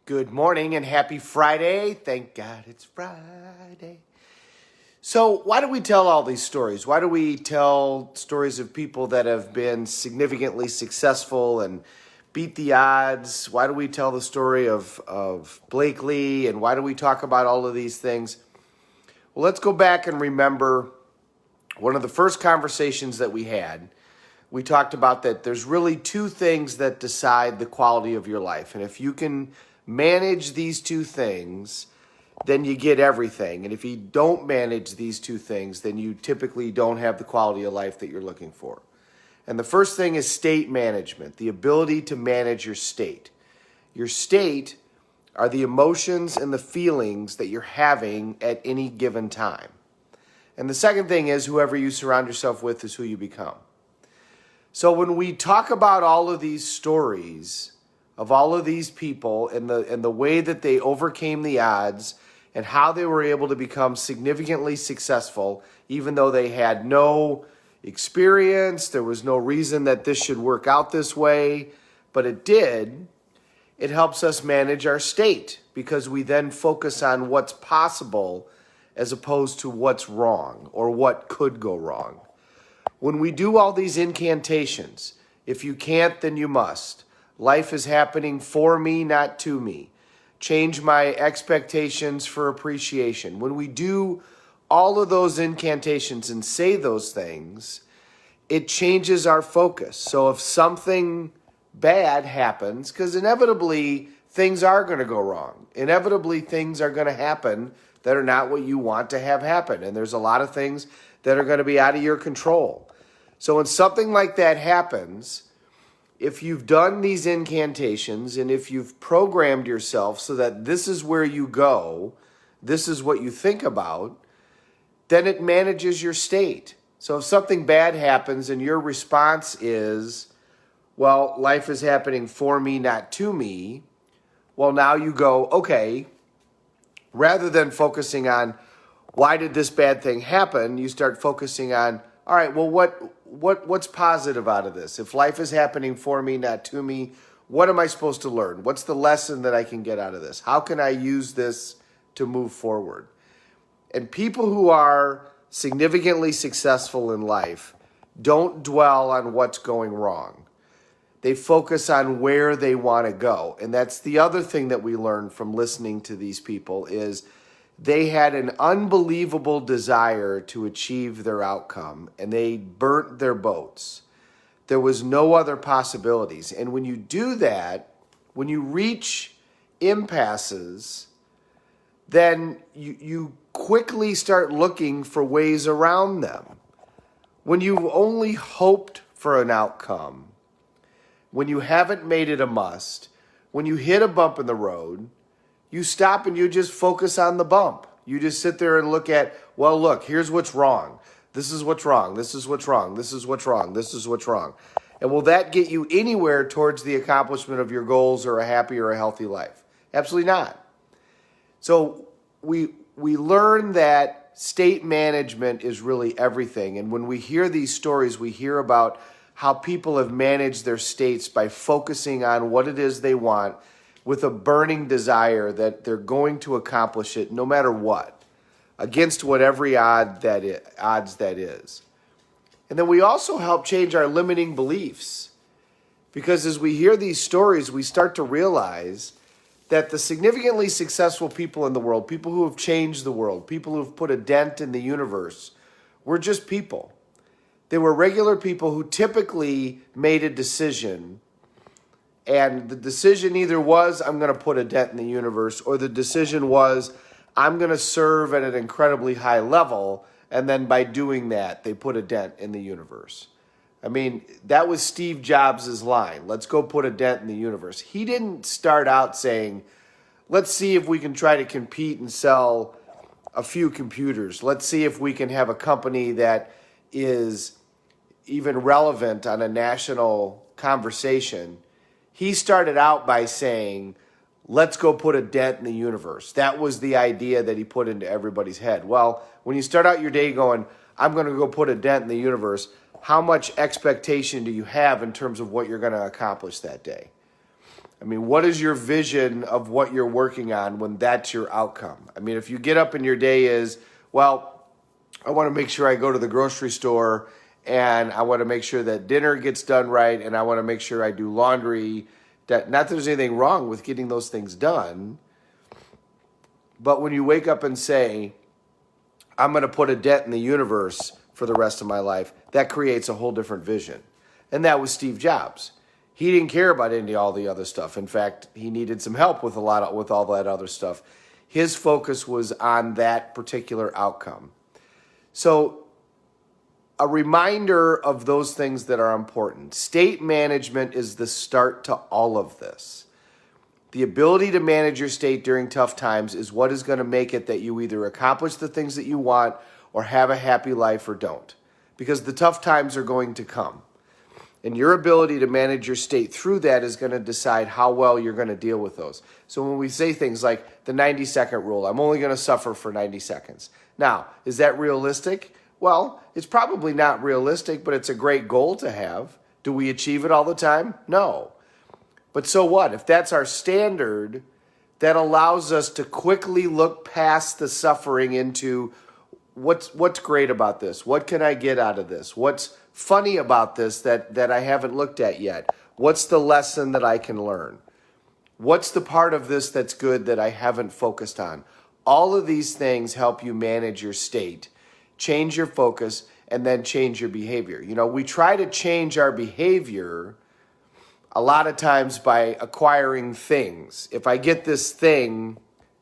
Good morning and happy Friday. Thank God it's Friday. So, why do we tell all these stories? Why do we tell stories of people that have been significantly successful and beat the odds? Why do we tell the story of Blakely? And why do we talk about all of these things? Well, let's go back and remember one of the first conversations that we had. We talked about that there's really two things that decide the quality of your life. And if you can manage these two things, then you get everything. And if you don't manage these two things, then you typically don't have the quality of life that you're looking for. And the first thing is state management, the ability to manage your state. Your state are the emotions and the feelings that you're having at any given time. And the second thing is whoever you surround yourself with is who you become. So when we talk about all of these stories of all of these people and the way that they overcame the odds and how they were able to become significantly successful, even though they had no experience, there was no reason that this should work out this way, but it did, it helps us manage our state because we then focus on what's possible as opposed to what's wrong or what could go wrong. When we do all these incantations, if you can't, then you must. Life is happening for me, not to me. Change my expectations for appreciation. When we do all of those incantations and say those things, it changes our focus. So if something bad happens, because inevitably things are going to go wrong. Inevitably things are going to happen that are not what you want to have happen. And there's a lot of things that are going to be out of your control. So when something like that happens, if you've done these incantations and if you've programmed yourself so that this is where you go, this is what you think about, then it manages your state. So if something bad happens and your response is, well, life is happening for me, not to me, well, now you go, okay, rather than focusing on why did this bad thing happen, you start focusing on, all right, well, what's positive out of this? If life is happening for me, not to me, what am I supposed to learn? What's the lesson that I can get out of this? How can I use this to move forward? And people who are significantly successful in life don't dwell on what's going wrong. They focus on where they want to go. And that's the other thing that we learned from listening to these people is they had an unbelievable desire to achieve their outcome, and they burnt their boats. There was no other possibilities. And when you do that, when you reach impasses, then you quickly start looking for ways around them. When you've only hoped for an outcome, when you haven't made it a must, when you hit a bump in the road, you stop and you just focus on the bump. You just sit there and look at, well, look, here's what's wrong. This is what's wrong. This is what's wrong. This is what's wrong. This is what's wrong. And will that get you anywhere towards the accomplishment of your goals or a happy or a healthy life? Absolutely not. So we learn that state management is really everything. And when we hear these stories, we hear about how people have managed their states by focusing on what it is they want with a burning desire that they're going to accomplish it no matter what, against whatever odds that is. And then we also help change our limiting beliefs. Because as we hear these stories, we start to realize that the significantly successful people in the world, people who have changed the world, people who have put a dent in the universe, were just people. They were regular people who typically made a decision. And the decision either was, I'm going to put a dent in the universe, or the decision was, I'm going to serve at an incredibly high level, and then by doing that, they put a dent in the universe. I mean, that was Steve Jobs' line, let's go put a dent in the universe. He didn't start out saying, let's see if we can try to compete and sell a few computers. Let's see if we can have a company that is even relevant on a national conversation. He started out by saying, let's go put a dent in the universe. That was the idea that he put into everybody's head. Well, when you start out your day going, I'm going to go put a dent in the universe, how much expectation do you have in terms of what you're going to accomplish that day? I mean, what is your vision of what you're working on when that's your outcome? I mean, if you get up and your day is, well, I want to make sure I go to the grocery store and I want to make sure that dinner gets done right and I want to make sure I do laundry. Not that there's anything wrong with getting those things done, but when you wake up and say, I'm going to put a dent in the universe for the rest of my life, that creates a whole different vision. And that was Steve Jobs. He didn't care about all the other stuff. In fact, he needed some help with all that other stuff. His focus was on that particular outcome. So a reminder of those things that are important. State management is the start to all of this. The ability to manage your state during tough times is what is going to make it that you either accomplish the things that you want or have a happy life or don't. Because the tough times are going to come. And your ability to manage your state through that is going to decide how well you're going to deal with those. So when we say things like the 90-second rule, I'm only going to suffer for 90 seconds. Now, is that realistic? Well, it's probably not realistic, but it's a great goal to have. Do we achieve it all the time? No. But so what? If that's our standard, that allows us to quickly look past the suffering into what's great about this? What can I get out of this? What's funny about this that I haven't looked at yet? What's the lesson that I can learn? What's the part of this that's good that I haven't focused on? All of these things help you manage your state, change your focus, and then change your behavior. You know, we try to change our behavior a lot of times by acquiring things. If I get this thing,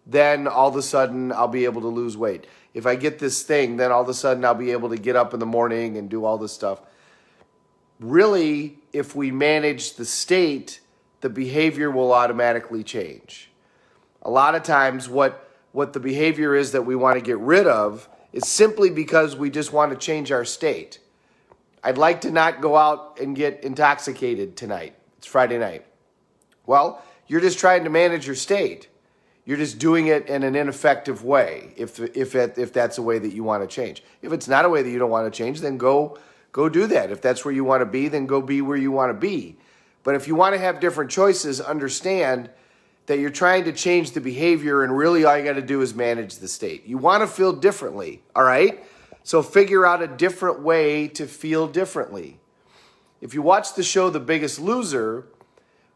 then all of a sudden I'll be able to lose weight. If I get this thing, then all of a sudden I'll be able to get up in the morning and do all this stuff. Really, if we manage the state, the behavior will automatically change. A lot of times what the behavior is that we want to get rid of is simply because we just want to change our state. I'd like to not go out and get intoxicated tonight. It's Friday night. Well, you're just trying to manage your state. You're just doing it in an ineffective way if that's a way that you want to change. If it's not a way that you don't want to change, then go do that. If that's where you want to be, then go be where you want to be. But if you want to have different choices, understand that you're trying to change the behavior and really all you got to do is manage the state. You want to feel differently, all right? So figure out a different way to feel differently. If you watch the show The Biggest Loser,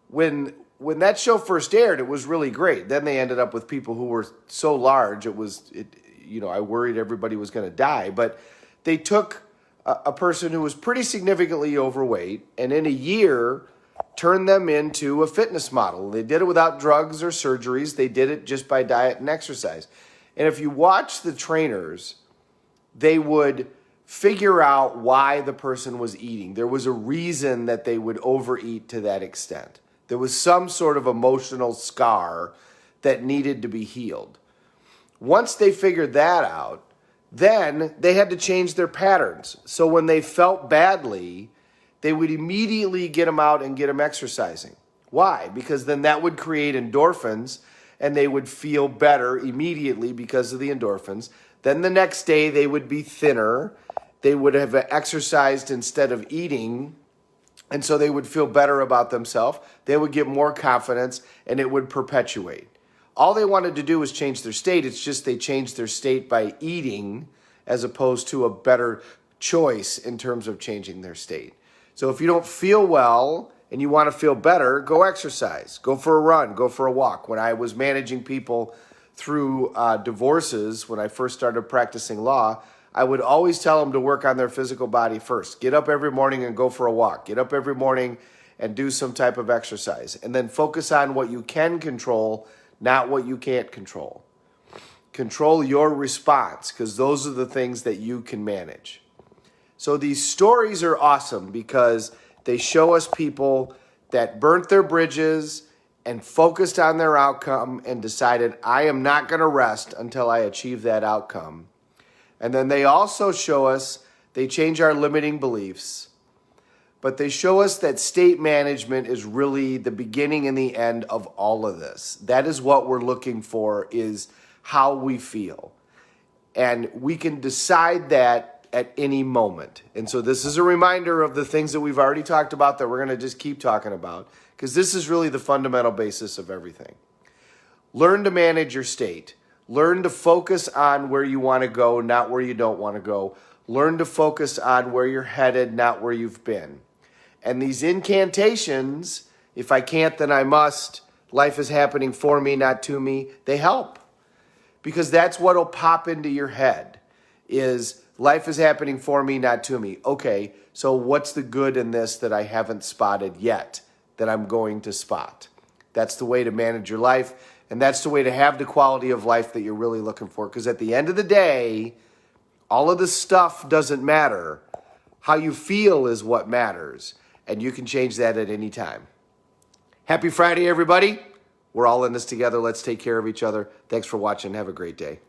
when that show first aired, it was really great. Then they ended up with people who were so large, I worried everybody was going to die. But they took a person who was pretty significantly overweight and in a year turned them into a fitness model. They did it without drugs or surgeries. They did it just by diet and exercise. And if you watch the trainers, they would figure out why the person was eating. There was a reason that they would overeat to that extent. There was some sort of emotional scar that needed to be healed. Once they figured that out, then they had to change their patterns. So when they felt badly, they would immediately get them out and get them exercising. Why? Because then that would create endorphins and they would feel better immediately because of the endorphins. Then the next day they would be thinner. They would have exercised instead of eating. And so they would feel better about themselves. They would get more confidence and it would perpetuate. All they wanted to do was change their state. It's just they changed their state by eating as opposed to a better choice in terms of changing their state. So if you don't feel well and you want to feel better, go exercise. Go for a run. Go for a walk. When I was managing people through divorces, when I first started practicing law, I would always tell them to work on their physical body first. Get up every morning and go for a walk. Get up every morning and do some type of exercise. And then focus on what you can control, not what you can't control. Control your response because those are the things that you can manage. So these stories are awesome because they show us people that burnt their bridges and focused on their outcome and decided, I am not going to rest until I achieve that outcome. And then they also show us, they change our limiting beliefs, but they show us that state management is really the beginning and the end of all of this. That is what we're looking for, is how we feel. And we can decide that at any moment. And so this is a reminder of the things that we've already talked about that we're going to just keep talking about, because this is really the fundamental basis of everything. Learn to manage your state. Learn to focus on where you want to go, not where you don't want to go. Learn to focus on where you're headed, not where you've been. And these incantations, if I can't, then I must, life is happening for me, not to me, they help. Because that's what will pop into your head is life is happening for me, not to me. Okay, so what's the good in this that I haven't spotted yet that I'm going to spot? That's the way to manage your life, and that's the way to have the quality of life that you're really looking for. Because at the end of the day, all of this stuff doesn't matter. How you feel is what matters, and you can change that at any time. Happy Friday, everybody. We're all in this together. Let's take care of each other. Thanks for watching. Have a great day.